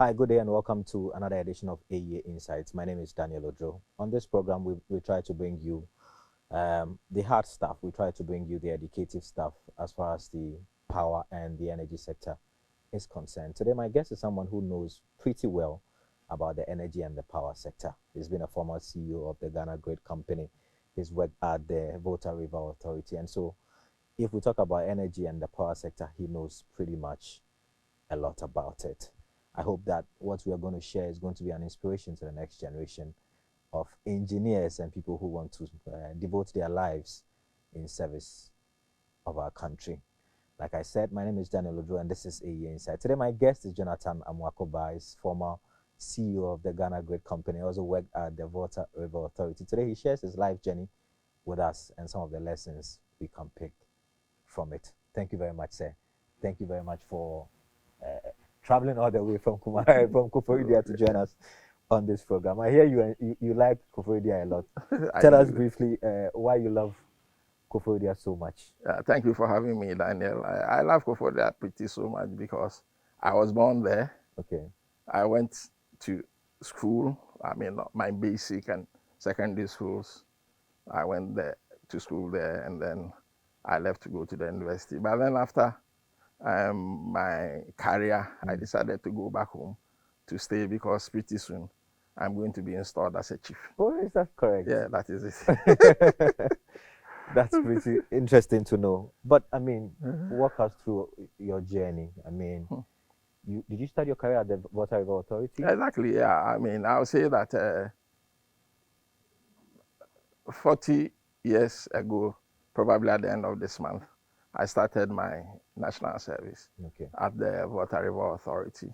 Hi, good day, and welcome to another edition of AEA Insights. My name is Daniel Odro. On this program, we try to bring you the hard stuff. We try to bring you the educative stuff as far as the power and the energy sector is concerned. Today, my guest is someone who knows pretty well about the energy and the power sector. He's been a former CEO of the Ghana Grid Company. He's worked at the Volta River Authority. And so, if we talk about energy and the power sector, he knows pretty much a lot about it. I hope that what we are going to share is going to be an inspiration to the next generation of engineers and people who want to devote their lives in service of our country. Like I said, my name is Daniel Odro, and this is AEA Insight. Today, my guest is Jonathan Amoako-Baah, is former CEO of the Ghana Grid Company. He also worked at the Volta River Authority. Today, he shares his life journey with us and some of the lessons we can pick from it. Thank you very much, sir. Thank you very much for traveling all the way from Koforidua to join us on this program. I hear you like Koforidua a lot. Tell us briefly why you love Koforidua so much. Thank you for having me, Daniel. I love Koforidua pretty so much because I was born there. Okay. I went to school. I mean, my basic and secondary schools. I went there to school there, and then I left to go to the university. But then after my career, I decided to go back home to stay because pretty soon I'm going to be installed as a chief. Oh, is that correct? Yeah, that is it. That's pretty interesting to know. But I mean, walk us through your journey. I mean, did you start your career at the Volta River Authority? Exactly, yeah. I mean, I would say that 40 years ago, probably at the end of this month, I started my national service at the Volta River Authority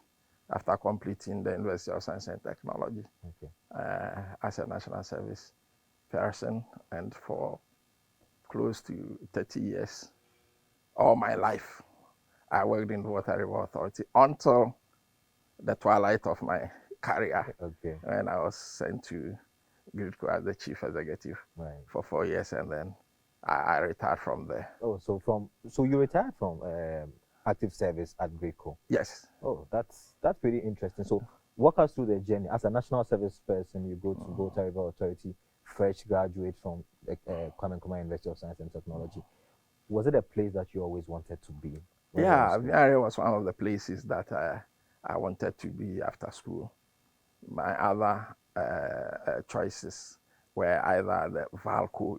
after completing the University of Science and Technology as a national service person, and for close to 30 years, all my life, I worked in the Volta River Authority until the twilight of my career, when I was sent to GRIDCo as the chief executive for 4 years, and then I retired from there. Oh, so you retired from active service at GRIDCo? Yes. Oh, that's pretty interesting. So walk us through the journey. As a national service person, you go to Volta River Authority, fresh graduate from Kwame Nkrumah University of Science and Technology. Was it a place that you always wanted to be? Yeah, Aviare was one of the places that I wanted to be after school. My other choices were either the Valco,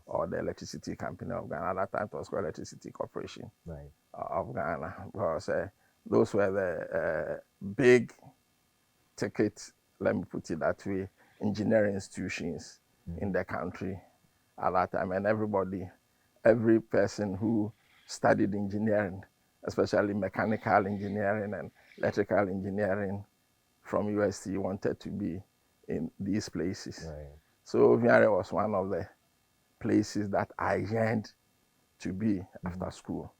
or the Electricity Company of Ghana. At that time, it was called Electricity Corporation of Ghana, because those were the big ticket, let me put it that way, engineering institutions in the country at that time. And every person who studied engineering, especially mechanical engineering and electrical engineering from UST, wanted to be in these places. So Viare was one of the places that I yearned to be after school.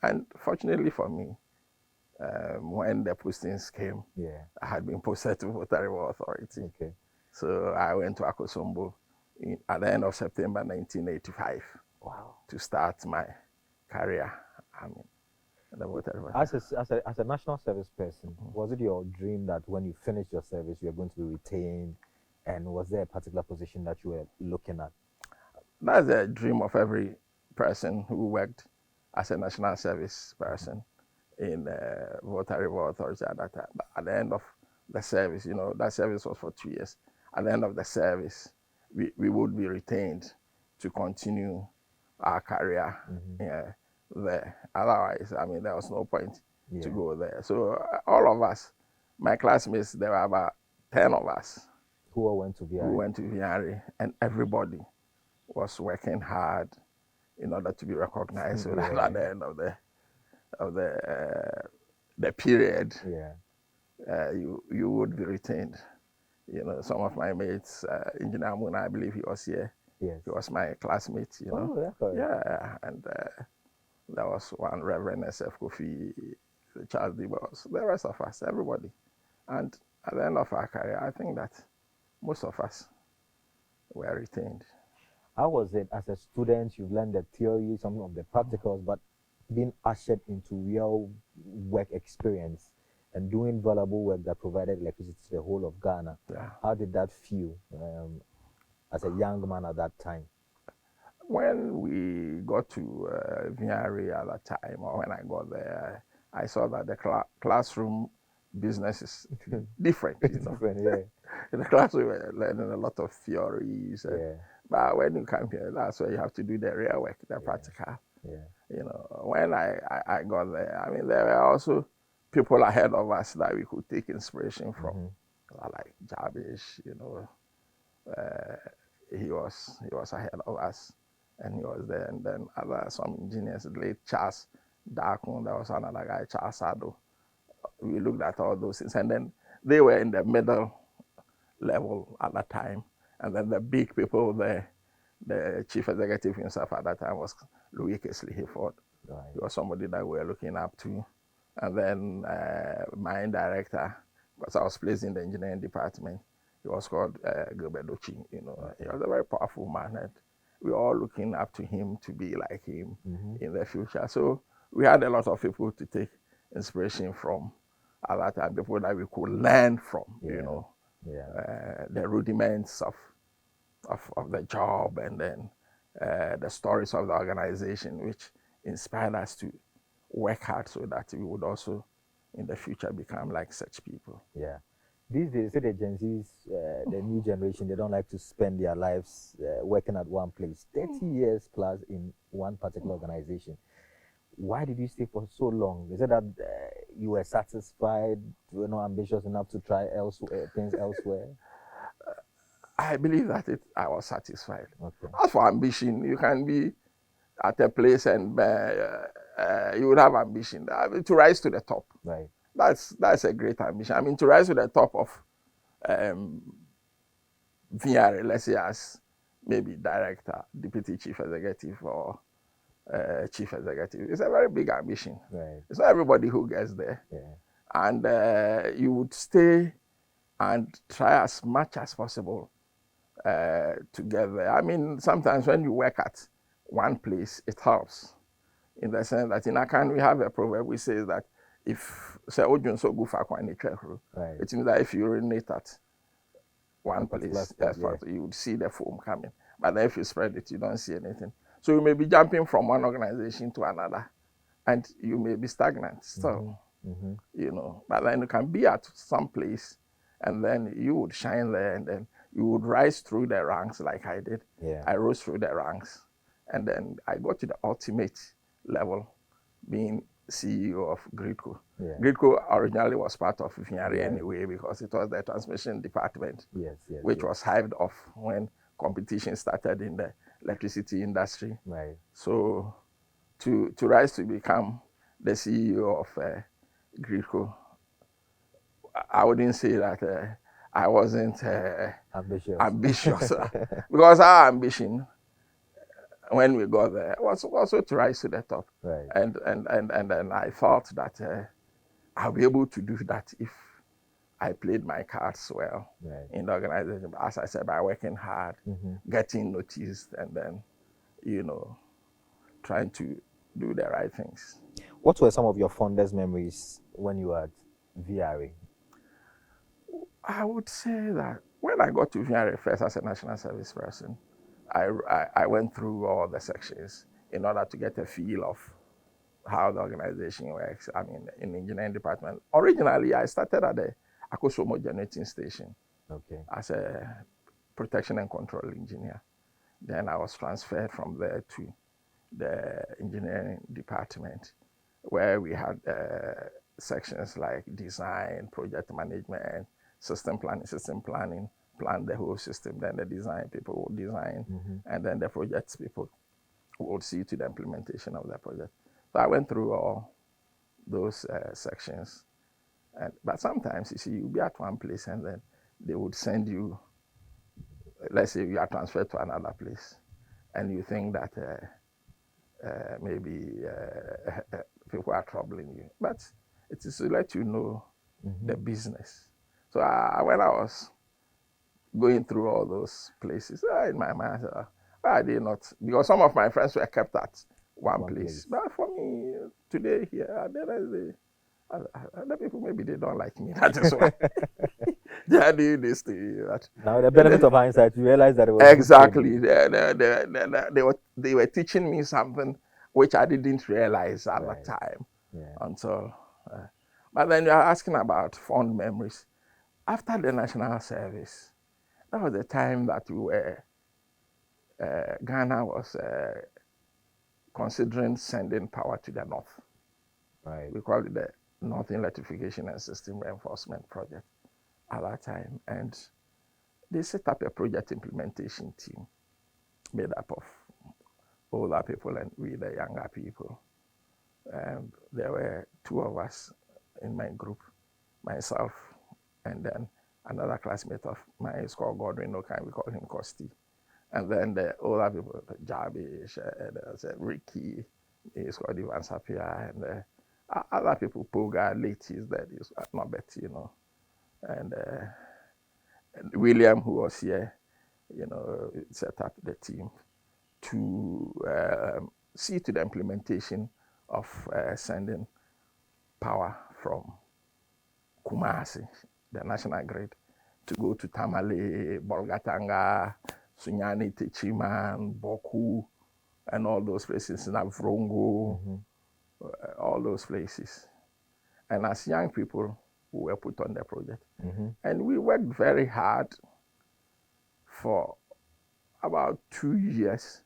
And fortunately for me, when the postings came, I had been posted to Volta River Authority. So I went to Akosombo at the end of September 1985 to start my career. I mean, the Volta River. As a national service person, was it your dream that when you finished your service, you were going to be retained? And was there a particular position that you were looking at? That's the dream of every person who worked as a national service person in Volta River Authority at that time. But at the end of the service, that service was for 2 years. At the end of the service, we would be retained to continue our career there. Otherwise, I mean, there was no point to go there. So all of us, my classmates, there were about 10 of us who went to Viare, and everybody was working hard in order to be recognized. So that at the end of the period, you would be retained. Some of my mates, Engineer Muna, I believe he was here. He was my classmate. And there was one Reverend SF Kofi, Charles Dibos, the rest of us, everybody. And at the end of our career, I think that most of us were retained. How was it as a student? You've learned the theory, some of the practicals, but being ushered into real work experience and doing valuable work that provided electricity to the whole of Ghana. Yeah. How did that feel as a young man at that time? When we got to VRA at that time, or when I got there, I saw that the classroom business is different. It's different, yeah. In the class, we were learning a lot of theories. Yeah. But when you come here, that's where you have to do the real work, the practical. Yeah. You know, when I got there, I mean, there were also people ahead of us that we could take inspiration from, like Jarvis, you know. He was ahead of us, and he was there. And then some engineers, late Charles Darkon, there was another guy, Charles Sado. We looked at all those things, and then they were in the middle level at that time. And then the big people there, the chief executive himself at that time was Louis Kesley Hayford. Right. He was somebody that we were looking up to. And then my director, because I was placed in the engineering department, he was called Gilbert Dochi. You know, he was a very powerful man, and we were all looking up to him to be like him in the future. So we had a lot of people to take inspiration from at that time, people that we could learn from, you know, the rudiments of the job, and then the stories of the organization, which inspired us to work hard so that we would also in the future become like such people. Yeah. These days, the Gen Zs, the new generation, they don't like to spend their lives working at one place. 30 years plus in one particular organization. Why did you stay for so long? Is it that you were satisfied, you were not ambitious enough to try things elsewhere? I believe that I was satisfied. Okay. As for ambition, you can be at a place and you would have ambition to rise to the top. Right. That's a great ambition. I mean, to rise to the top of VRA, let's say as maybe director, deputy chief executive, or chief executive, it's a very big ambition. Right. It's not everybody who gets there. Yeah. And you would stay and try as much as possible to get there. I mean, sometimes when you work at one place, it helps in the sense that in Akan we have a proverb which says that if right. It means that if you urinate at one place, you would see the foam coming. But then if you spread it, you don't see anything. So you may be jumping from one organization to another, and you may be stagnant still, you know. But then you can be at some place, and then you would shine there, and then you would rise through the ranks like I did. Yeah. I rose through the ranks, and then I got to the ultimate level, being CEO of GRIDCo. Yeah. GRIDCo originally was part of VRA anyway, because it was the transmission department, which was hived off when competition started in the electricity industry. Right. So to rise to become the CEO of GRIDCo, I wouldn't say that I wasn't ambitious because our ambition when we got there was also to rise to the top. Right. And then I thought that I'll be able to do that if I played my cards well in the organization. As I said, by working hard, getting noticed, and then, you know, trying to do the right things. What were some of your fondest memories when you were at VRA? I would say that when I got to VRA first as a national service person, I went through all the sections in order to get a feel of how the organization works. I mean, in the engineering department. Originally, I started at the Akosomo generating station as a protection and control engineer. Then I was transferred from there to the engineering department, where we had sections like design, project management, system planning, plan the whole system. Then the design people would design, and then the projects people would see to the implementation of the project. So I went through all those sections. But sometimes, you see, you'll be at one place and then they would send you, let's say you are transferred to another place, and you think that maybe people are troubling you. But it is to let you know the business. So when I was going through all those places, in my mind, I said, why are they not? Because some of my friends were kept at one place. But for me, today here, Other people, maybe they don't like me. That is why they are doing this to you. Now, the benefit of hindsight, you realize that it was exactly. They were teaching me something which I didn't realize at the time until. But then you are asking about fond memories. After the national service, that was the time that we were. Ghana was considering sending power to the north. Right. We called it the North Electrification and System Reinforcement Project at that time. And they set up a project implementation team made up of older people and we, the younger people. And there were two of us in my group, myself, and then another classmate of mine is called Godwin Okan, we call him Kosti. And then the older people, Jabish, Ricky, is called Ivan Sapia, and other people, Poga, Ladies, that is not better, you know. And William, who was here, you know, set up the team to see to the implementation of sending power from Kumasi, the national grid, to go to Tamale, Bolgatanga, Sunyani, Techiman, Boku, and all those places, Navrongo, all those places. And as young people, we were put on the project. And we worked very hard for about 2 years.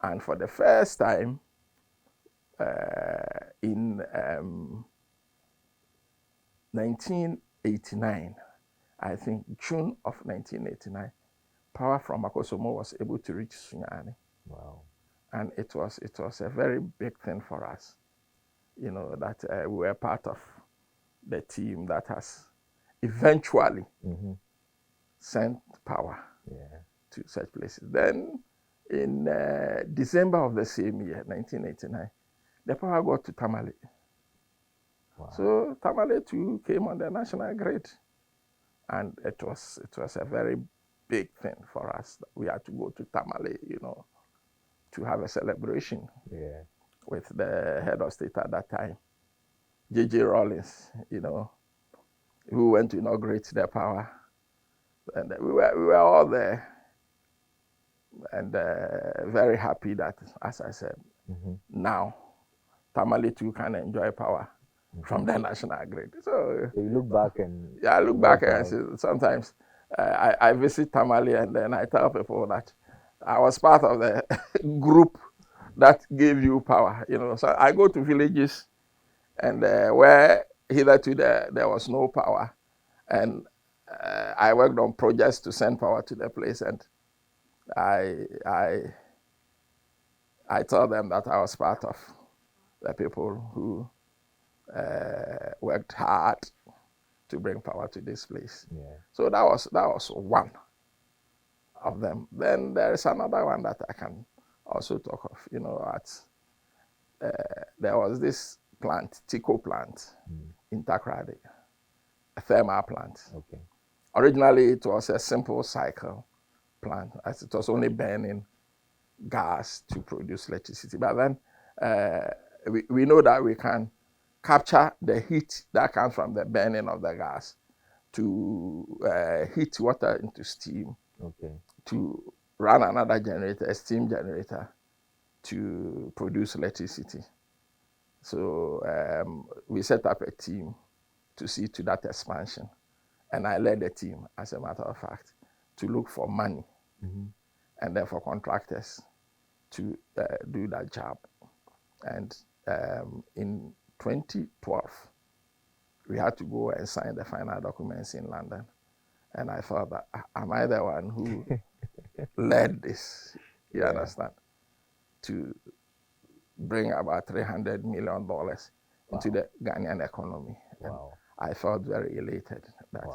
And for the first time, in 1989, I think June of 1989, power from Akosomo was able to reach Sunyani. Wow. And it was a very big thing for us, you know, that we were part of the team that has eventually sent power to such places. Then in December of the same year, 1989, the power got to Tamale. Wow. So Tamale too came on the national grid. And it was a very big thing for us. We had to go to Tamale, you know, to have a celebration with the head of state at that time, J.J. Rawlings, you know, who went to inaugurate the power. And we were all there. And very happy that, as I said, now Tamale too can enjoy power from the national grid. So you look back and... Yeah, I look back and see, sometimes I visit Tamale and then I tell people that I was part of the group that gave you power, you know. So I go to villages and where hitherto there was no power, and I worked on projects to send power to the place, and I told them that I was part of the people who worked hard to bring power to this place. So that was one of them. Then there is another one that I can also talk of. You know, there was this plant, Tico plant in Takrady, a thermal plant. Originally, it was a simple cycle plant, as it was only burning gas to produce electricity. But then we know that we can capture the heat that comes from the burning of the gas to heat water into steam, to run another generator, a steam generator, to produce electricity. So we set up a team to see to that expansion. And I led the team, as a matter of fact, to look for money and then for contractors to do that job. And in 2012, we had to go and sign the final documents in London. And I thought that, am I the one who led this, you understand, to bring about $300 million into the Ghanaian economy. Wow. And I felt very elated that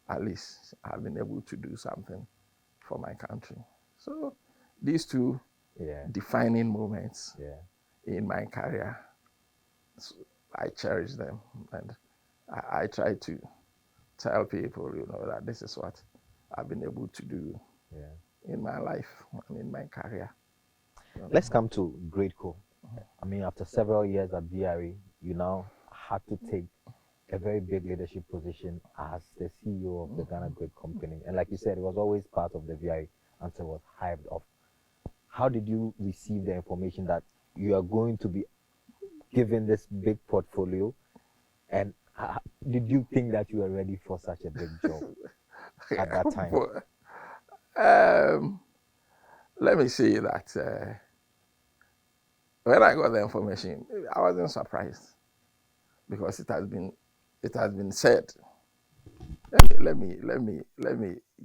at least I've been able to do something for my country. So these two defining moments in my career, I cherish them, and I try to tell people, you know, that this is what I've been able to do in my life and in my career. Let's come to GRIDCo. I mean, after several years at BRE, you now had to take a very big leadership position as the CEO of the Ghana Grid Company. And like you said, it was always part of the VI until it was hived off. How did you receive the information that you are going to be given this big portfolio? And did you think that you were ready for such a big job at that time? Let me say that when I got the information, I wasn't surprised because it has been said. Let me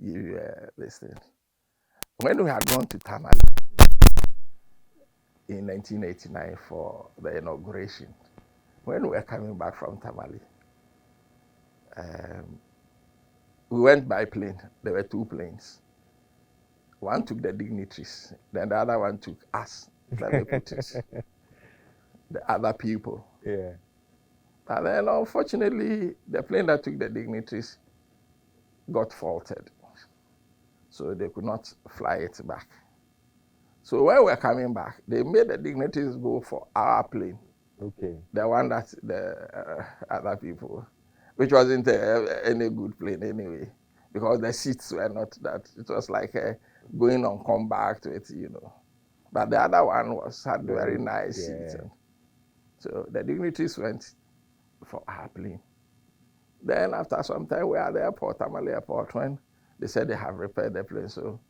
give you this thing. When we had gone to Tamale in 1989 for the inauguration, when we were coming back from Tamale, we went by plane. There were 2 planes. One took the dignitaries, then the other one took us. Let me put it. The other people. Yeah. And then unfortunately, the plane that took the dignitaries got faulted. So they could not fly it back. So when we were coming back, they made the dignitaries go for our plane. Okay. The one that the other people, which wasn't any good plane anyway, because the seats were not that. It was like going on, come back to it, you know. But the other one had very nice seats. And so the dignitaries went for our plane. Then after some time, we were at the airport, Tamale Airport, when they said they have repaired the plane. So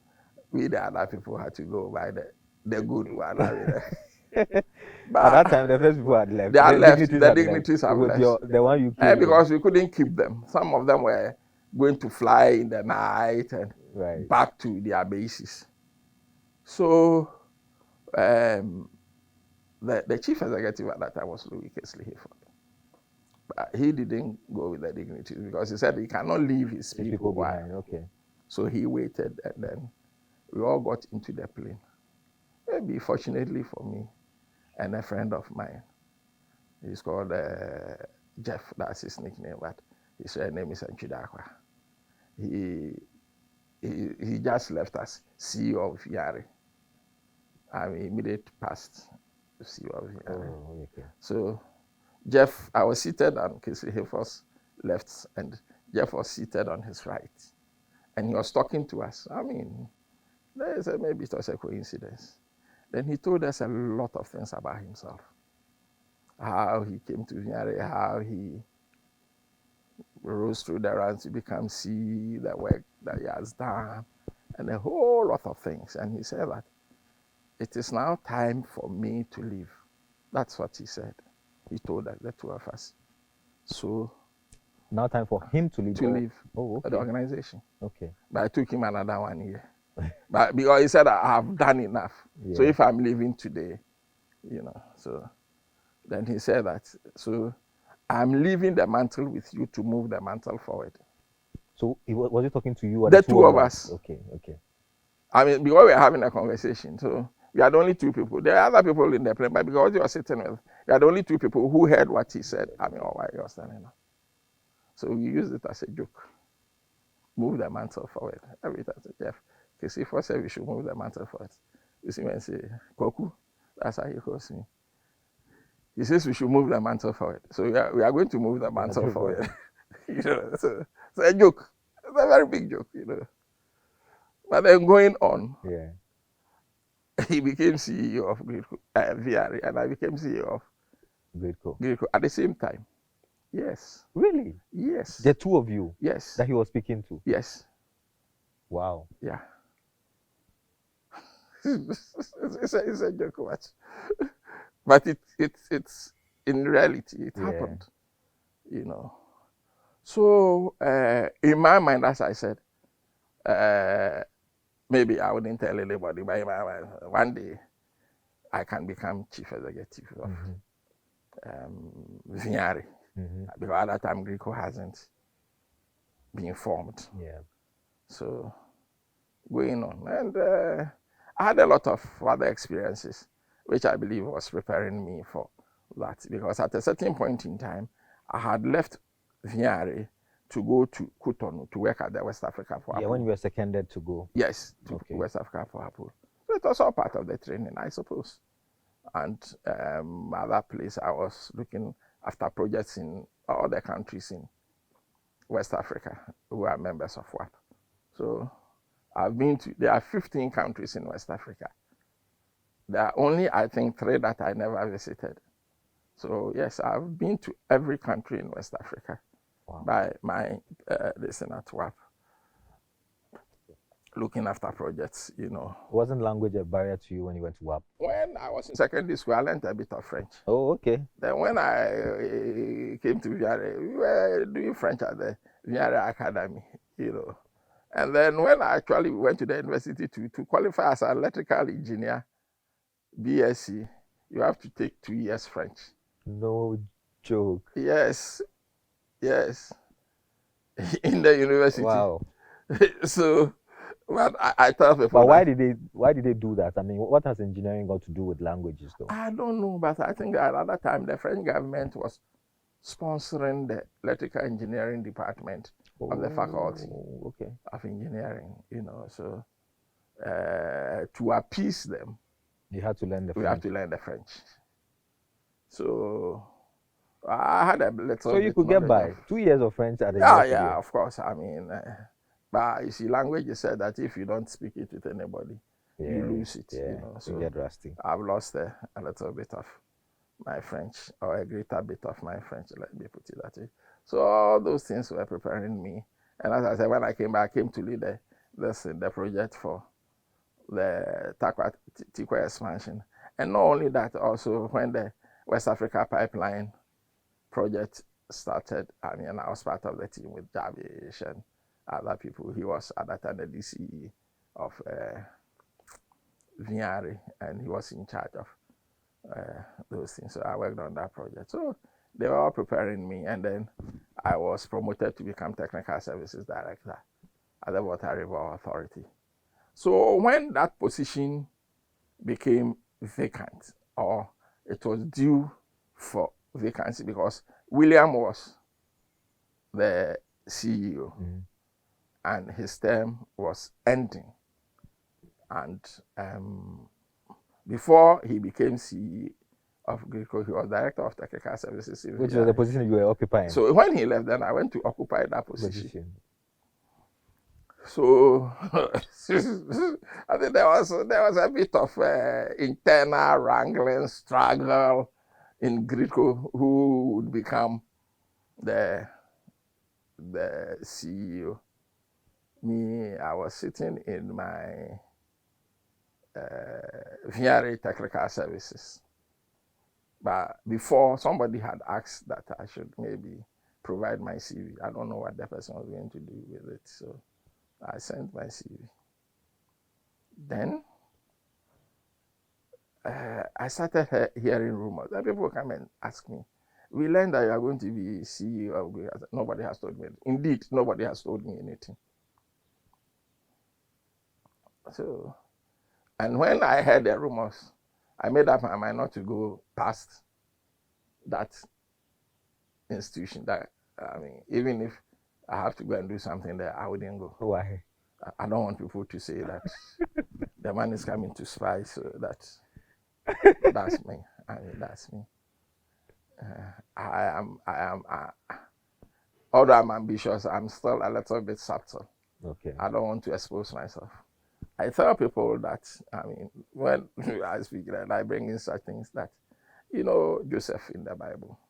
we, the other people, had to go by the good one. But at that time, the first people had left. They had left. The dignitaries have left. The one you came because we couldn't keep them. Some of them were going to fly in the night and back to their bases. So the chief executive at that time was Louis Kesley. But he didn't go with the dignitaries because he said he cannot leave his people behind. Okay. So he waited, and then we all got into the plane. Maybe fortunately for me and a friend of mine, he's called Jeff, that's his nickname, but his real name is Nchidakwa. He just left as CEO of Yari. I'm immediate past CEO of Yari. Oh, okay. So Jeff, I was seated on Casey Heffer's left, and Jeff was seated on his right. And he was talking to us. I mean, maybe it was a coincidence. Then he told us a lot of things about himself. How he came to Nyare, how he rose through the ranks to become CEO, the work that he has done, and a whole lot of things. And he said that it is now time for me to leave. That's what he said. He told us, the 2 of us. So now time for him to leave. The organization. Okay. But I took him another 1 year. But because he said I have done enough. Yeah. So if I'm leaving today, you know, so then he said that, so I'm leaving the mantle with you to move the mantle forward. So was he talking to you or the 2 of us? Okay. I mean, because we were having a conversation, so we had only 2 people. There are other people in the plane, but because you were sitting with, we had only 2 people who heard what he said. I mean, why he was standing up. So we used it as a joke. Move the mantle forward. Every time, Jeff, because if I said we should move the mantle forward, you see me and say, Koku, that's how he calls me. He says we should move the mantle forward. So we are going to move the mantle forward. You know, so it's a joke. It's a very big joke, you know. But then going on, he became CEO of GRIDCo, VRE, and I became CEO of GRIDCo at the same time. Yes. Really? Yes. The 2 of you? Yes. That he was speaking to? Yes. Wow. Yeah. it's a joke watch. But it's in reality, it happened, you know. So in my mind, as I said, maybe I wouldn't tell anybody, but in my mind, one day I can become chief executive of Vignari. Because at that time, GRIDCo hasn't been formed. Yeah. So going on. And I had a lot of other experiences, which I believe was preparing me for that. Because at a certain point in time, I had left Vignari to go to Cotonou to work at the West Africa for Apple. Yeah, when you were seconded to go. Yes, to West Africa for Apple. So it was all part of the training, I suppose. And other place I was looking after projects in all the countries in West Africa who are members of WAP. So I've been to, there are 15 countries in West Africa. There are only, I think, 3 that I never visited. So yes, I've been to every country in West Africa. Wow. By my listener at WAP, looking after projects, you know. Wasn't language a barrier to you when you went to WAP? When I was in secondary school, I learned a bit of French. Oh, okay. Then when I came to Viare, we were doing French at the Viare Academy, you know. And then when I actually went to the university to qualify as an electrical engineer, BSc, you have to take 2 years French. No joke. Yes, yes. In the university. Wow. So, but I tell people. But why did they do that? I mean, what has engineering got to do with languages, though? I don't know, but I think at that time the French government was sponsoring the electrical engineering department of the faculty of engineering. You know, so to appease them, you had to learn the French. We have to learn the French. So I had a little. So you could get by 2 years of French at the university. Yeah, of course. I mean, but you see, language is said that if you don't speak it with anybody, you lose it. You know, so you get rusty. I've lost a little bit of my French, or a greater bit of my French. Let me put it that way. So all those things were preparing me. And as I said, when I came back, I came to lead the project for the Tikwa expansion. And not only that, also when the West Africa pipeline project started, I mean, I was part of the team with Jarvis and other people. He was at that time the DCE of Viare, and he was in charge of those things. So I worked on that project. So they were all preparing me, and then I was promoted to become Technical Services Director at the Volta River Authority. So when that position became vacant, or it was due for vacancy, because William was the CEO, and his term was ending. And before he became CEO of GRIDCo, he was Director of Technical Services. Which was the position you were occupying. So when he left, then I went to occupy that position. So I think there was a bit of internal wrangling, struggle in GRIDCo, who would become the CEO. Me, I was sitting in my Viare Technical Services. But before, somebody had asked that I should maybe provide my CV. I don't know what the person was going to do with it, so I sent my CV. Then I started hearing rumors. And people come and ask me, we learned that you are going to be CEO of GRIDCo. Nobody has told me. Indeed, nobody has told me anything. So, and when I heard the rumors, I made up my mind not to go past that institution. That, I mean, even if I have to go and do something there, I wouldn't go. Why? I don't want people to say that the man is coming to spy, so that's me. I mean, that's me. Although I'm ambitious, I'm still a little bit subtle. Okay. I don't want to expose myself. I tell people that, I mean, when I speak, and I bring in such things that, you know, Joseph in the Bible.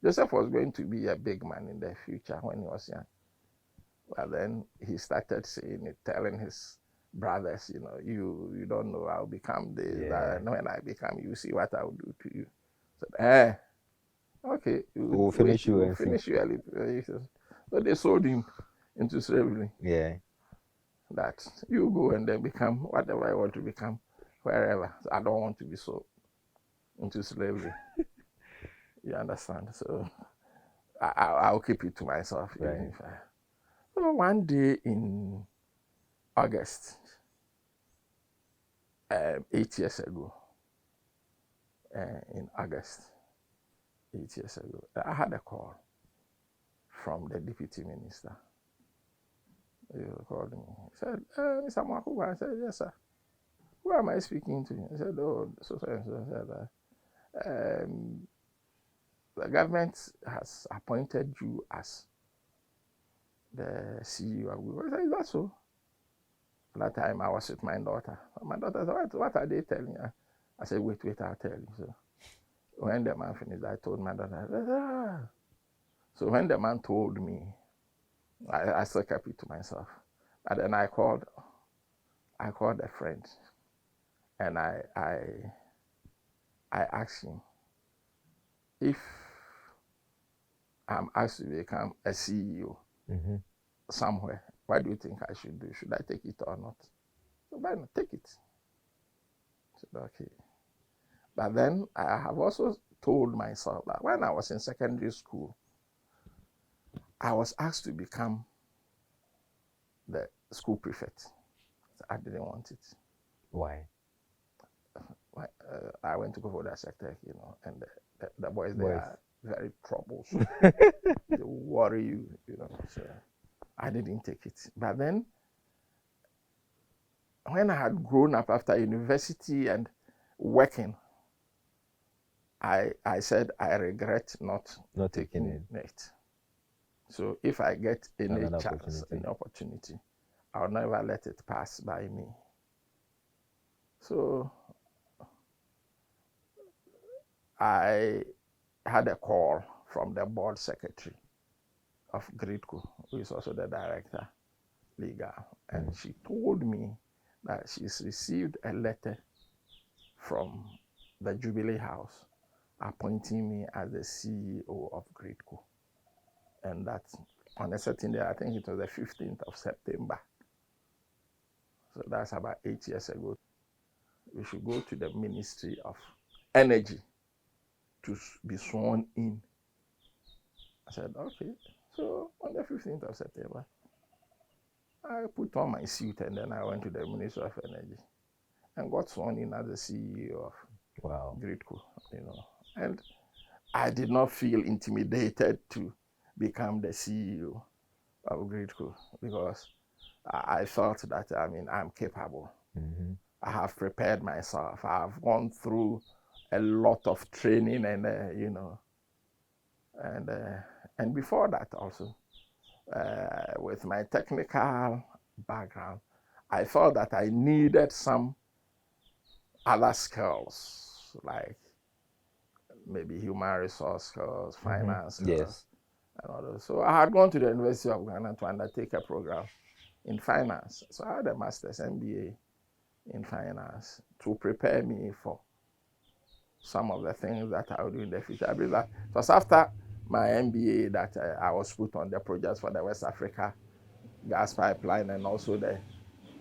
Joseph was going to be a big man in the future when he was young. But then he started saying it, telling his brothers, you know, you don't know, I'll become this, that, and when I become, you see what I'll do to you. So, okay, we'll finish you. We'll finish you. So they sold him into slavery. Yeah. That you go and then become whatever I want to become, wherever. So I don't want to be sold into slavery. You understand? So I'll keep it to myself. Right. So one day in August, 8 years ago, in August, 8 years ago, I had a call from the deputy minister. He called me. He said, Mr. Amoako-Baah. I said, yes, sir. Who am I speaking to? He said, oh, so and so. I said, the government has appointed you as the CEO. I said, is that so? At that time, I was with my daughter. My daughter said, what are they telling you? I said, wait, I'll tell you. So when the man finished, I told my daughter, ah. So when the man told me, I still kept it to myself. And then I called a friend, and I asked him, if I'm asked to become a CEO somewhere, what do you think I should do? Should I take it or not? So why not take it? I said, okay. But then I have also told myself that when I was in secondary school, I was asked to become the school prefect. I didn't want it. Why? I went to go for that sector, and the boys there are very troublesome. They worry you, So I didn't take it. But then, when I had grown up after university and working, I said I regret not taking it. So if I get any chance, any opportunity, I'll never let it pass by me. So I had a call from the board secretary of GRIDCo, who is also the director, legal, and she told me that she's received a letter from the Jubilee House appointing me as the CEO of GRIDCo, and that on a certain day, I think it was the 15th of September. So that's about 8 years ago. We should go to the Ministry of Energy to be sworn in. I said, okay. So on the 15th of September, I put on my suit and then I went to the Ministry of Energy and got sworn in as the CEO of GRIDCo, And I did not feel intimidated to become the CEO of GRIDCo because I felt that, I'm capable. I have prepared myself. I have gone through a lot of training and, and before that also, with my technical background, I felt that I needed some other skills, like maybe human resource skills, finance skills, and all those. So I had gone to the University of Ghana to undertake a program in finance. So I had a master's MBA in finance to prepare me for some of the things that I will do in the future. I believe that it was after my MBA that I was put on the projects for the West Africa gas pipeline and also the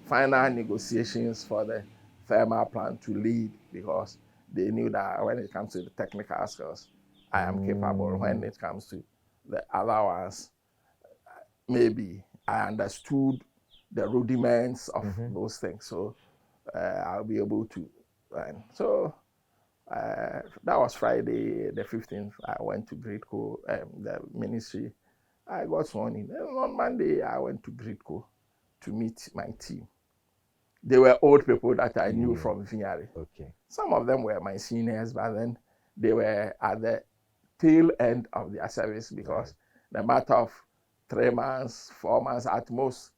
final negotiations for the thermal plant to lead, because they knew that when it comes to the technical skills, I am capable. When it comes to the other ones, maybe I understood the rudiments of those things. So I'll be able to. So that was Friday the 15th. I went to GRIDCo, the ministry. I got sworn in. And on Monday, I went to GRIDCo to meet my team. They were old people that I knew from Vignari. Okay. Some of them were my seniors, but then they were at the tail end of their service because the matter of 3 months, 4 months, at most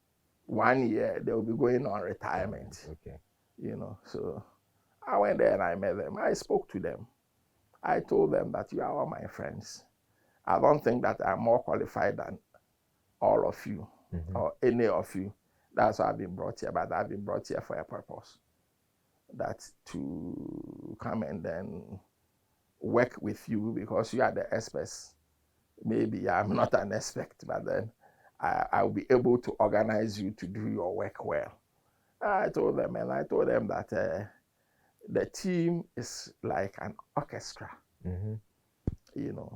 1 year, they will be going on retirement. Okay. So I went there and I met them. I spoke to them. I told them that you are all my friends. I don't think that I'm more qualified than all of you or any of you. That's why I've been brought here, but I've been brought here for a purpose. That's to come and then work with you because you are the experts. Maybe I'm not an expert, but then I'll be able to organize you to do your work well. I told them that the team is like an orchestra.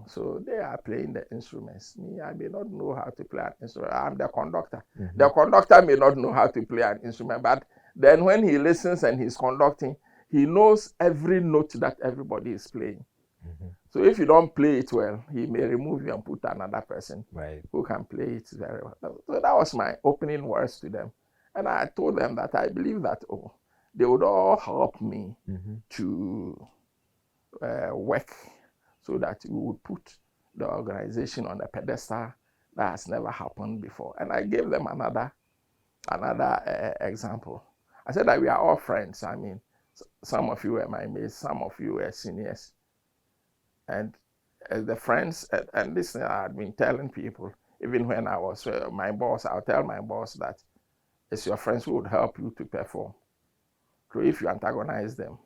So they are playing the instruments. Me, I may not know how to play an instrument. I'm the conductor. The conductor may not know how to play an instrument, but then when he listens and he's conducting, he knows every note that everybody is playing. So if you don't play it well, he may remove you and put another person who can play it very well. So that was my opening words to them. And I told them that I believe that they would all help me to work so that we would put the organization on a pedestal that has never happened before. And I gave them another example. I said that we are all friends. I mean, some of you were my mates, some of you were seniors. And as the friends, and this thing I had been telling people, even when I was my boss, I'll tell my boss that it's your friends who would help you to perform. So if you antagonize them.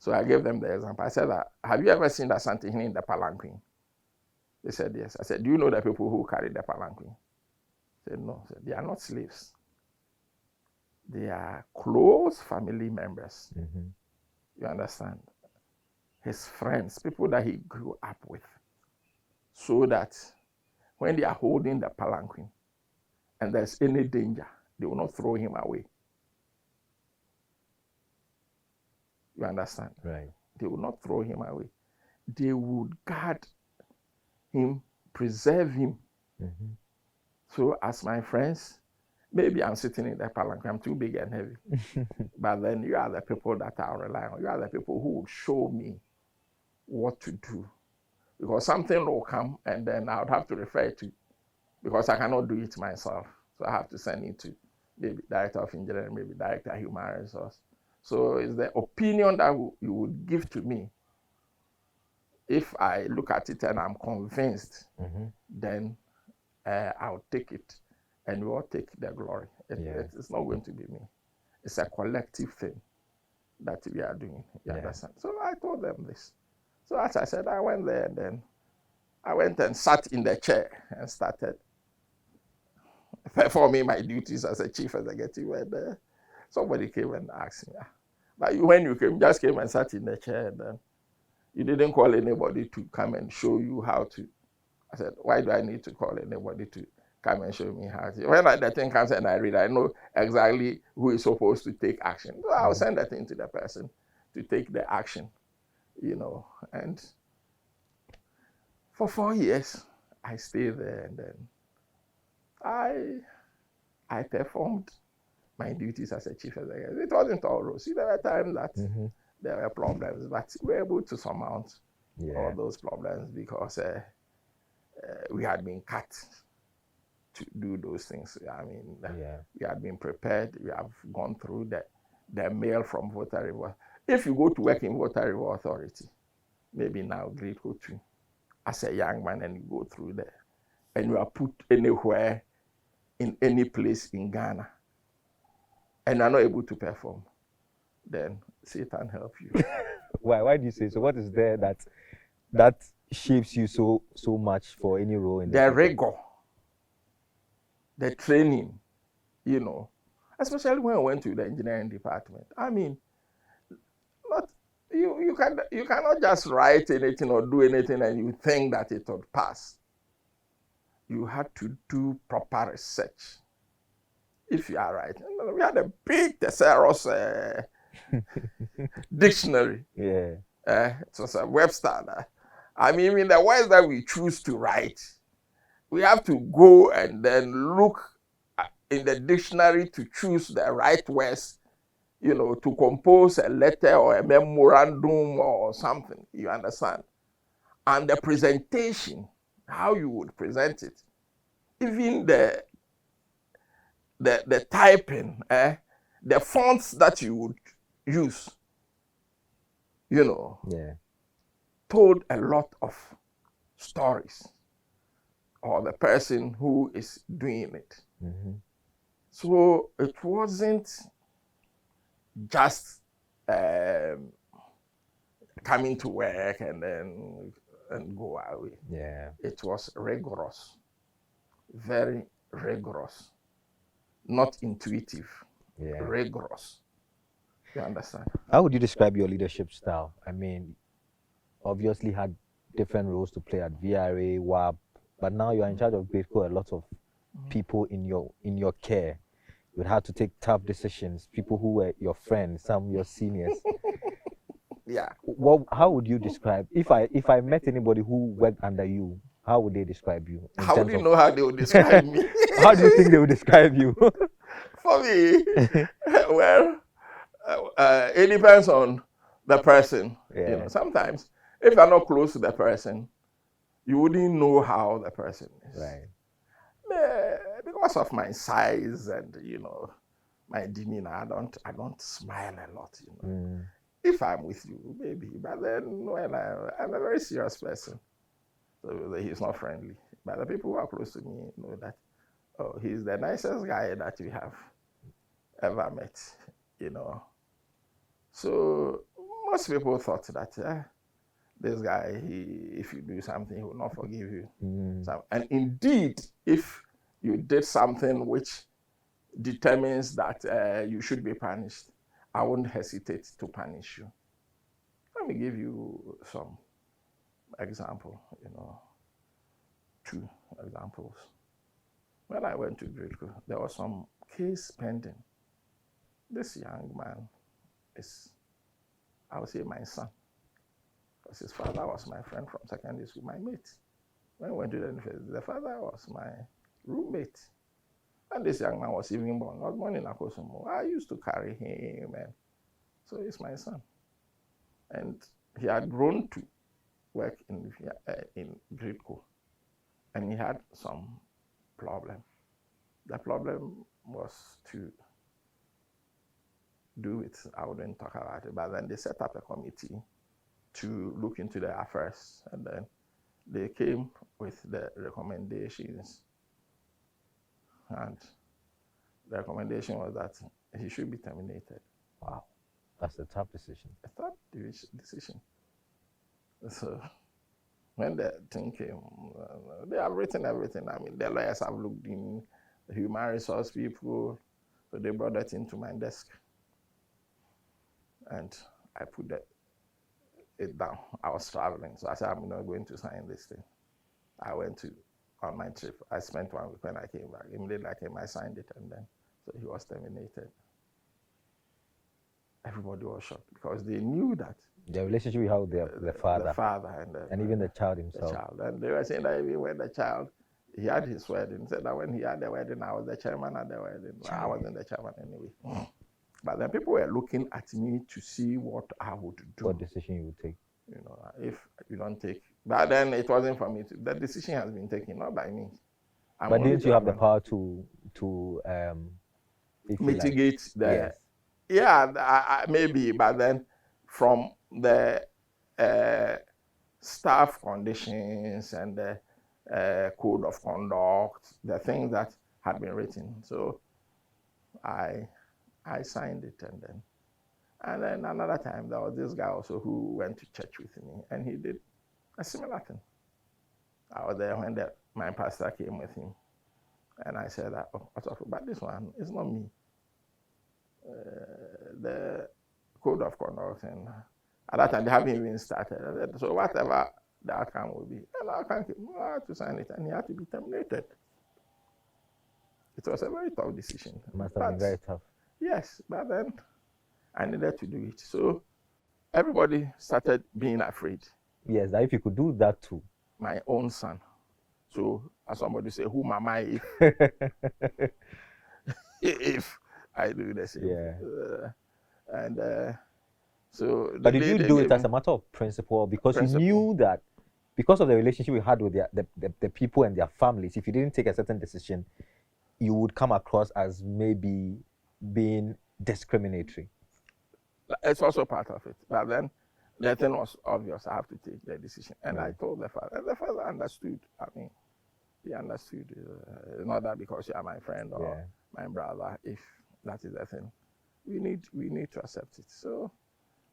So I gave them the example. I said, have you ever seen the Santihini in the palanquin? They said, yes. I said, do you know the people who carry the palanquin? They said, no. I said, they are not slaves. They are close family members. You understand? His friends, people that he grew up with. So that when they are holding the palanquin and there's any danger, they will not throw him away. You understand? Right. They will not throw him away. They would guard him, preserve him. So as my friends, maybe I'm sitting in the palanquin, I'm too big and heavy. But then you are the people that I'll rely on. You are the people who will show me what to do. Because something will come and then I would have to refer to, because I cannot do it myself. So I have to send it to maybe director of engineering, maybe director of human resource. So it's the opinion that you would give to me. If I look at it and I'm convinced, then I'll take it and we'll take the glory. It's not going to be me. It's a collective thing that we are doing. You understand? So I told them this. So as I said, I went there and then I went and sat in the chair and started performing my duties as a chief executive. And somebody came and asked me, but when you came, just came and sat in the chair and then you didn't call anybody to come and show you how to. I said, why do I need to call anybody to come and show me how to? When the thing comes and I read, I know exactly who is supposed to take action. So I'll send that thing to the person to take the action, you know. And for 4 years, I stayed there and then I performed my duties as a chief executive. It wasn't all rosy. There were times that there were problems, but we were able to surmount all those problems because we had been cut to do those things. I mean, we had been prepared. We have gone through the mail from Volta River. If you go to work in Volta River Authority, maybe now GRIDCo too, as a young man, and you go through there, and you are put anywhere in any place in Ghana, and are not able to perform, then Satan help you. Why do you say so? What is there that shapes you so much for any role in the rigor, the training, you know, especially when I went to the engineering department. I mean, you cannot just write anything or do anything and you think that it would pass. You had to do proper research. If you are right, we had a big thesaurus dictionary. It was a Webster. I mean, in the words that we choose to write, we have to go and then look in the dictionary to choose the right words, you know, to compose a letter or a memorandum or something, you understand? And the presentation, how you would present it, even the typing, the fonts that you would use, you know, told a lot of stories, or the person who is doing it. So it wasn't just coming to work and then go away. It was rigorous, very rigorous, not intuitive, rigorous. You understand? How would you describe your leadership style? I mean, obviously had different roles to play at VRA, WAP, but now you're in charge of GRIDCo, a lot of people in your care. You had to take tough decisions, people who were your friends, some your seniors. How would you describe, if I met anybody who worked under you, how would they describe you? How would you know how they would describe me? How do you think they would describe you? For me, well, it depends on the person. You know, sometimes If you're not close to the person, you wouldn't know how the person is. Right. Because of my size and my demeanor, I don't smile a lot. If I'm with you, maybe, but then when I'm a very serious person, so he's not friendly. But the people who are close to me know that, oh, he's the nicest guy that you have ever met. So most people thought that this guy, if you do something, he will not forgive you. So, and indeed, if you did something which determines that you should be punished, I won't hesitate to punish you. Let me give you some example, 2 examples. When I went to GRIDCo, there was some case pending. This young man is, I would say, my son, because his father was my friend from secondary school, my mate. When we went to the university, the father was my roommate. And this young man was even born. I was born in Akosomo. I used to carry him, and so he's my son. And he had grown to work in GRIDCo, and he had some problem. The problem was to do it. I wouldn't talk about it, but then they set up a committee to look into the affairs, and then they came with the recommendations. And the recommendation was that he should be terminated. Wow, that's a tough decision. A tough decision. So when the thing came, they have written everything. I mean, the lawyers have looked in, the human resource people, so they brought that into my desk. And I put it down. I was traveling, so I said, I'm not going to sign this thing. I went on my trip. I spent 1 week. When I came back, immediately I came, I signed it, and then so he was terminated. Everybody was shocked because they knew that the relationship you have with the father, and even the child himself. The child. And they were saying that even when the child, he had his wedding, said that when he had the wedding, I was the chairman at the wedding. I wasn't the chairman anyway. But then people were looking at me to see what I would do. What decision you would take. If you don't take. But then it wasn't for me. The decision has been taken, not by me. But didn't you have the power to mitigate Yes. Yeah, maybe, but then from the staff conditions and the code of conduct, the things that had been written. So I signed it, and then another time there was this guy also who went to church with me, and he did a similar thing. I was there when my pastor came with him, and I said, but this one is not me. The code of conduct, and at that time they haven't even started. So whatever the outcome will be, and I had to sign it, and he had to be terminated. It was a very tough decision. It must have been very tough. Yes, but then I needed to do it. So everybody started being afraid. Yes, that if you could do that to my own son. So as somebody say, who am I if I do the same? Yeah. So. But did you do it as a matter of principle, because you knew that because of the relationship you had with the people and their families, if you didn't take a certain decision, you would come across as maybe being discriminatory? It's also part of it. But then the thing was obvious. I have to take the decision. And I told the father. And the father understood. I mean, he understood. Not that because you are my friend or my brother. If that is the thing, we need to accept it. So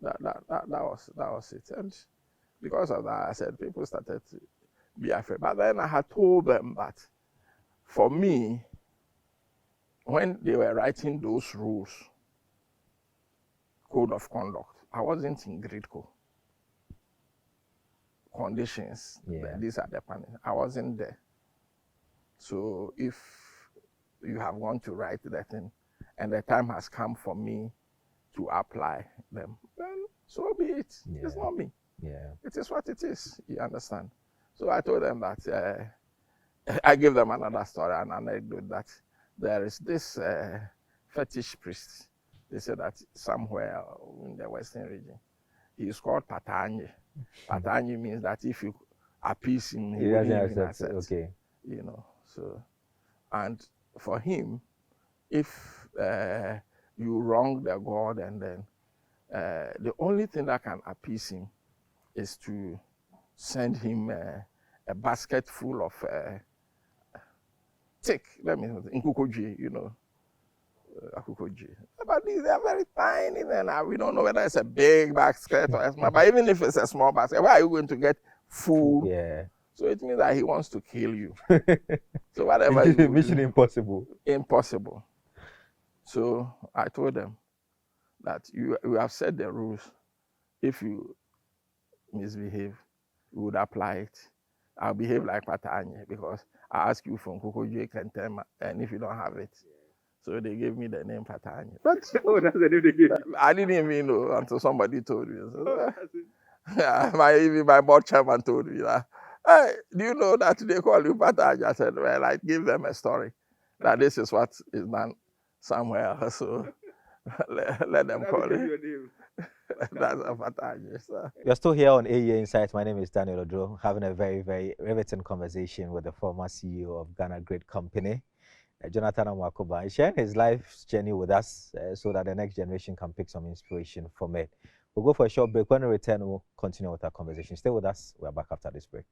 that was it. And because of that, I said people started to be afraid. But then I had told them that for me, when they were writing those rules, code of conduct, I wasn't in GRIDCo. Conditions, these are the panels. I wasn't there. So if you have gone to write that thing, and the time has come for me to apply them, then so be it. It's not me. It is what it is. You understand? So I told them that I gave them another story, an anecdote, that there is this fetish priest. They said that somewhere in the Western region, he is called Pata-Angye. Pata-Angye means that if you appease him, he doesn't wouldn't even accept. accept. Okay. You know, so, and for him, if you wrong the God, and then the only thing that can appease him is to send him a basket full of tick. Let me Nkukoji, you know, Akukoji. But these are very tiny, and we don't know whether it's a big basket or a small. But even if it's a small basket, where are you going to get food? Yeah. So it means that he wants to kill you. So whatever you Mission impossible. Impossible. So I told them that you have set the rules. If you misbehave, you would apply it. I'll behave like Pata-Angye because I ask you from Kukoji Kentema, and if you don't have it. So they gave me the name Pata-Angye. But oh, that's the name they gave you. I didn't even know until somebody told me. So, even my board chairman told me that, hey, do you know that they call you Pata-Angye? I said, well, I give them a story that this is what is done somewhere. So let them call it. That's a Pata-Angye. So. You're still here on AEA Insights. My name is Daniel Odro, having a very, very riveting conversation with the former CEO of Ghana Grid Company, Jonathan Amoako-Baah. He's sharing his life's journey with us so that the next generation can pick some inspiration from it. We'll go for a short break. When we return, we'll continue with our conversation. Stay with us. We're back after this break.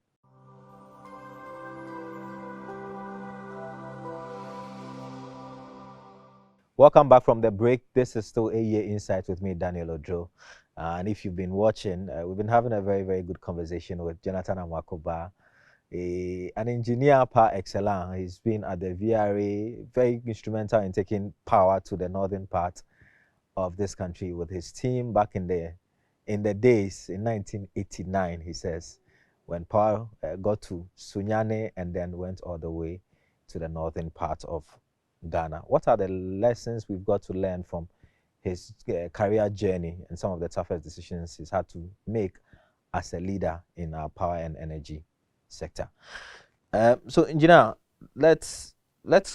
Welcome back from the break. This is still AEA Insights with me, Daniel Odro. And if you've been watching, we've been having a very, very good conversation with Jonathan Amoako-Baah, an engineer par excellence. He's been at the VRA, very instrumental in taking power to the northern part of this country with his team back in the days in 1989, he says, when power got to Sunyane and then went all the way to the northern part of Ghana. What are the lessons we've got to learn from his career journey and some of the toughest decisions he's had to make as a leader in our power and energy sector? So, engineer, let's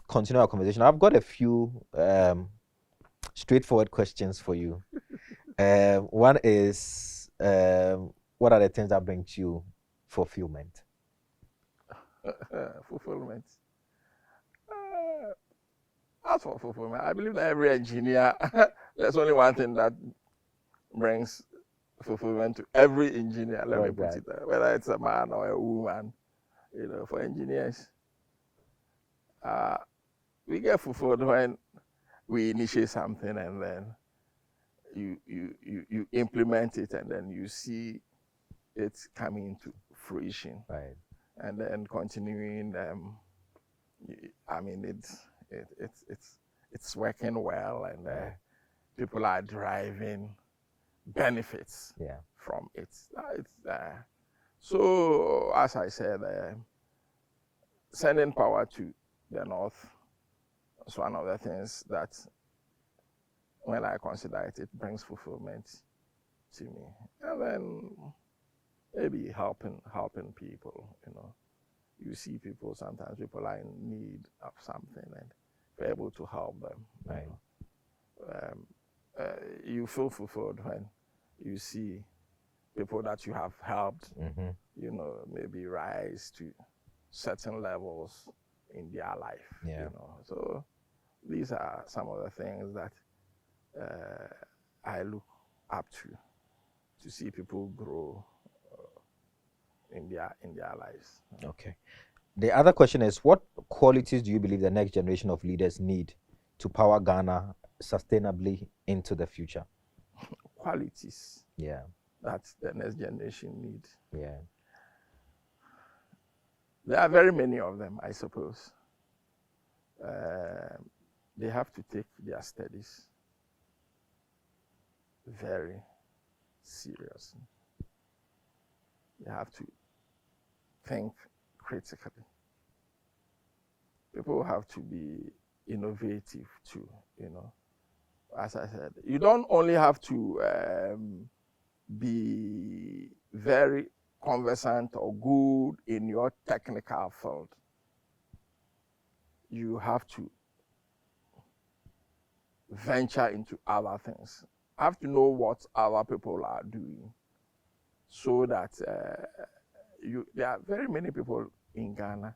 continue our conversation. I've got a few straightforward questions for you. One is, what are the things that bring you fulfillment? Fulfillment. As for fulfillment, I believe that every engineer, there's only one thing that brings fulfillment to every engineer. Let me put it there. Whether it's a man or a woman, you know, for engineers, we get fulfilled when we initiate something and then you implement it and then you see it coming to fruition. Right. And then continuing. I mean, it's working well, and people are deriving benefits from it. So, as I said, sending power to the north is one of the things that, when I consider it, it brings fulfillment to me. And then maybe helping people, you know. You see people, sometimes people are in need of something and you're able to help them. Right. You feel fulfilled when you see people that you have helped, you know, maybe rise to certain levels in their life. Yeah. You know? So these are some of the things that I look up to see people grow in their lives. Okay. The other question is, what qualities do you believe the next generation of leaders need to power Ghana sustainably into the future? Qualities. Yeah. That the next generation need. Yeah. There are very many of them, I suppose. They have to take their studies very seriously. They have to think critically. People have to be innovative too, you know. As I said, you don't only have to be very conversant or good in your technical field. You have to venture into other things. Have to know what other people are doing so that there are very many people in Ghana.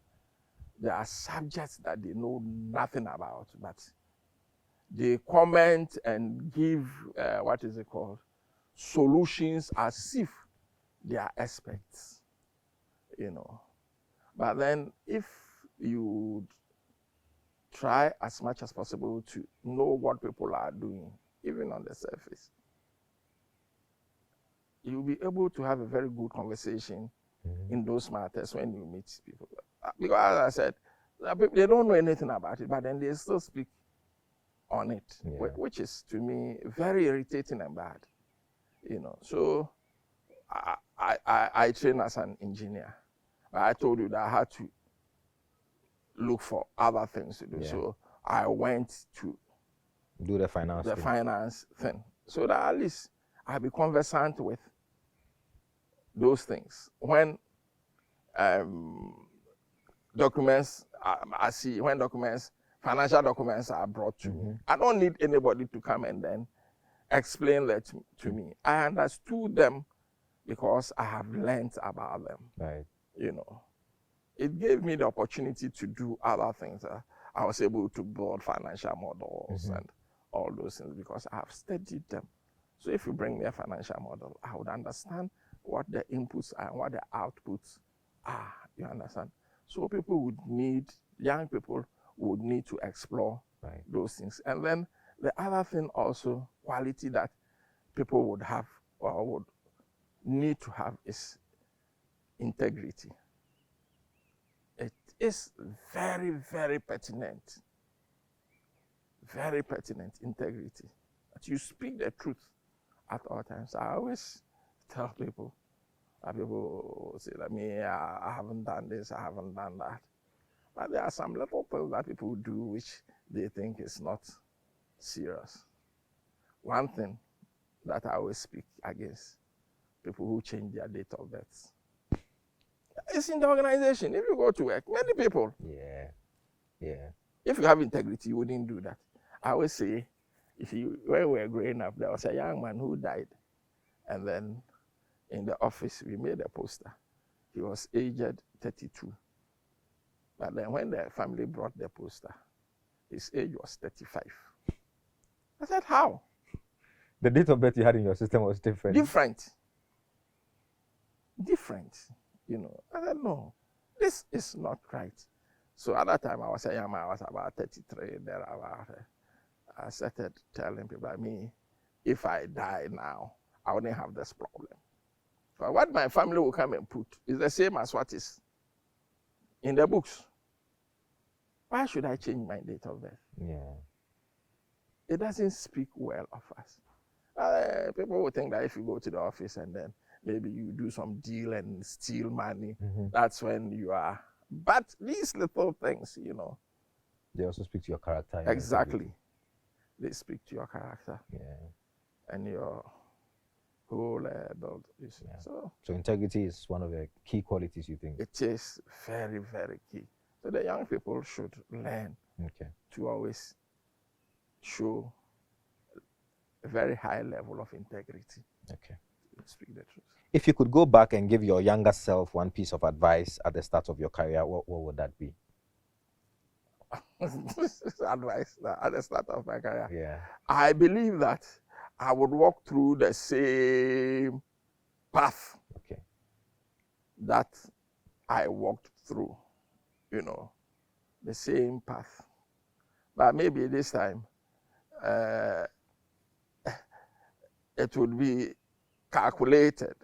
There are subjects that they know nothing about, but they comment and give what is it called, solutions as if they are experts, you know. But then if you try as much as possible to know what people are doing, even on the surface, you'll be able to have a very good conversation in those matters when you meet people. Because as I said, they don't know anything about it, but then they still speak on it, which is to me very irritating and bad, you know. So I train as an engineer. I told you that I had to look for other things to do. Yeah. So I went to do the finance thing, so that at least I'll be conversant with those things. When documents, financial documents are brought to me, I don't need anybody to come and then explain that to me. I understood them because I have learned about them. Right. You know, it gave me the opportunity to do other things. I was able to build financial models and all those things because I have studied them. So if you bring me a financial model, I would understand what the inputs are and what the outputs are. You understand? So young people would need to explore those things. And then the other thing also, quality that people would have or would need to have is integrity. It is very, very pertinent. Very pertinent, integrity. That you speak the truth at all times. I always tell people, people say that I haven't done this, I haven't done that. But there are some little things that people do which they think is not serious. One thing that I always speak against, people who change their date of birth. It's in the organization. If you go to work, many people. Yeah. If you have integrity, you wouldn't do that. I always say, when we were growing up, there was a young man who died. And then in the office, we made a poster. He was aged 32. But then when the family brought the poster, his age was 35. I said, how? The date of birth you had in your system was different. Different. You know, I said, no, this is not right. So at that time, I was a young man, I was about 33, thereabout. I started telling people, if I die now, I wouldn't have this problem. But what my family will come and put is the same as what is in the books. Why should I change my date of birth? Yeah. It doesn't speak well of us. People will think that if you go to the office and then maybe you do some deal and steal money, that's when you are. But these little things, you know. They also speak to your character. Exactly. They speak to your character. Yeah. And your whole build. Yeah. So integrity is one of the key qualities, you think? It is very, very key. So the young people should learn to always show a very high level of integrity. Okay. Speak the truth. If you could go back and give your younger self one piece of advice at the start of your career, what would that be? Advice at the start of my career? Yeah. I believe that I would walk through the same path that I walked through, you know, the same path. But maybe this time, it would be calculated.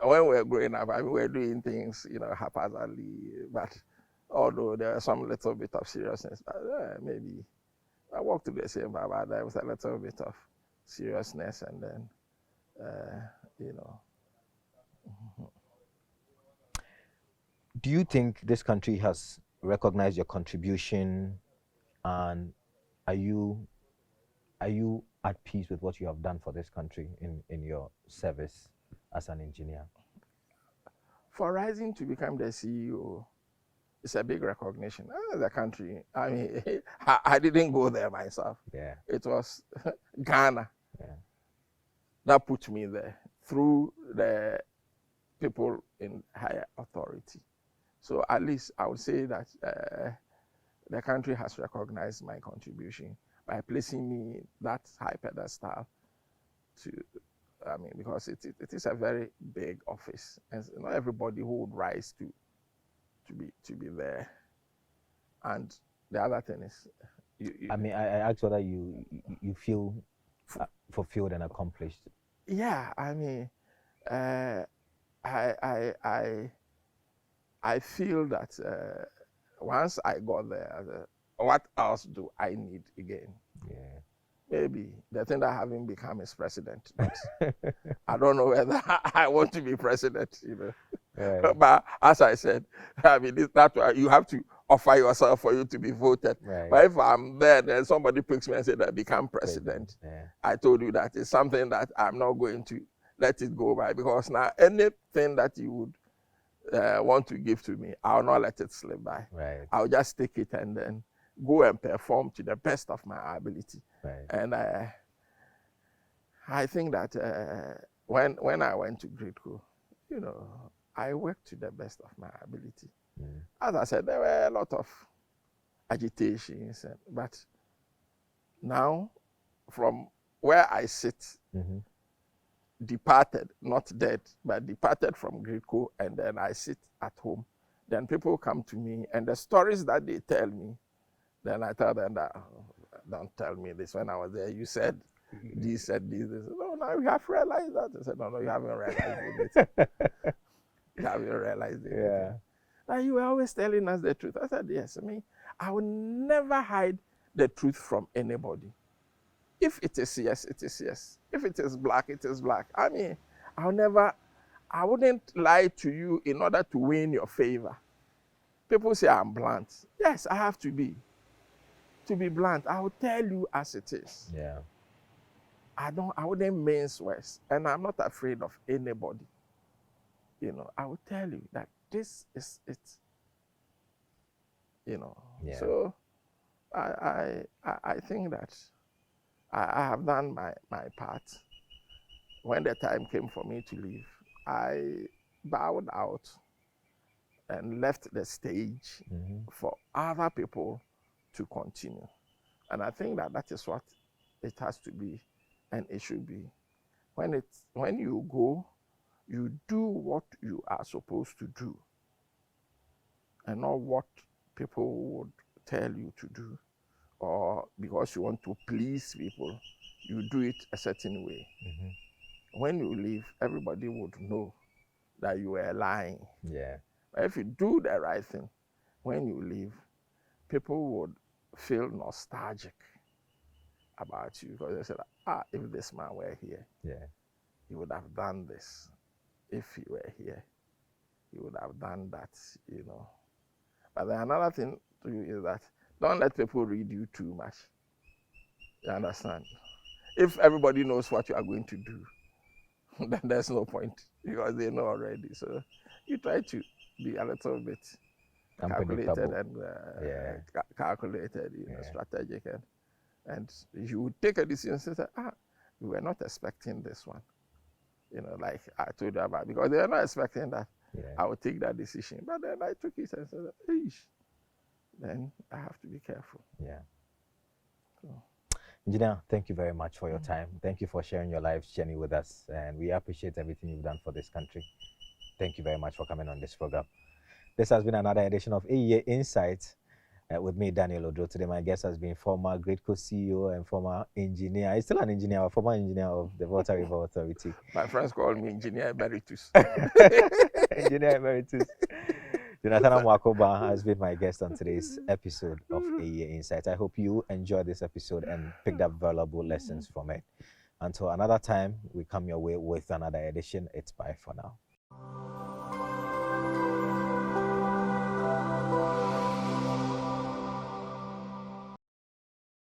When we were growing up, we were doing things, you know, haphazardly, but although there was some little bit of seriousness, maybe I walked through the same path, but there was a little bit of seriousness, and then, you know. Do you think this country has recognized your contribution, and are you at peace with what you have done for this country in your service as an engineer? For rising to become the CEO, it's a big recognition. The country, I didn't go there myself. Yeah. It was Ghana that put me there through the people in higher authority. So at least I would say that the country has recognized my contribution by placing me in that high pedestal to, I mean, because it is a very big office, and not everybody who would rise to be there. And the other thing is, I mean, I asked whether you feel fulfilled and accomplished. Yeah, I mean, I feel that once I got there, what else do I need again? Yeah. Maybe the thing that having become is president. But I don't know whether I want to be president, you know. Right. But as I said, I mean, that's why you have to offer yourself for you to be voted. Right. But if I'm there, then somebody picks me and says that become president. Yeah. I told you that it's something that I'm not going to let it go by, because now anything that you would want to give to me, I'll not let it slip by. Right. I'll just take it and then go and perform to the best of my ability. Right. And I think that when I went to GRIDCo, you know, I worked to the best of my ability. Mm. As I said, there were a lot of agitations, but now from where I sit, departed, not dead, but departed from GRIDCo, and then I sit at home. Then people come to me, and the stories that they tell me, then I tell them that, don't tell me this. When I was there, you said this, said this. They said, no, now you have realized that. I said, no, you haven't realized it. You haven't realized it. Yeah. Now you were always telling us the truth. I said, yes. I mean, I will never hide the truth from anybody. If it is yes, it is yes. If it is black, it is black. I mean, I wouldn't lie to you in order to win your favor. People say I'm blunt. Yes, I have to be. To be blunt, I will tell you as it is. Yeah. I wouldn't mince words, and I'm not afraid of anybody. You know, I will tell you that this is it. You know. Yeah. So I think that I have done my part. When the time came for me to leave, I bowed out and left the stage for other people to continue. And I think that is what it has to be, and it should be. When you go, you do what you are supposed to do, and not what people would tell you to do, or because you want to please people, you do it a certain way. When you leave, everybody would know that you were lying. Yeah. But if you do the right thing, when you leave, people would feel nostalgic about you, because they said, if this man were here, yeah, he would have done this. If he were here, he would have done that, you know. But then another thing to you is that don't let people read you too much. You understand? If everybody knows what you are going to do, then there's no point, because they know already. So you try to be a little bit calculated and calculated, you know, strategic, and you would take a decision and say, we were not expecting this one, you know, like I told you about, because they were not expecting that I would take that decision. But then I took it and said, then I have to be careful. Yeah. So. Engineer, thank you very much for your time. Thank you for sharing your life's journey with us, and we appreciate everything you've done for this country. Thank you very much for coming on this program. This has been another edition of AEA Insights with me, Daniel Odro. Today, my guest has been former GRIDCo CEO and former engineer. He's still an engineer, a former engineer of the Volta River Authority. My friends call me Engineer Emeritus. Engineer Emeritus. Jonathan Amoako-Baah has been my guest on today's episode of AEA Insights. I hope you enjoyed this episode and picked up valuable lessons from it. Until another time, we come your way with another edition. It's bye for now.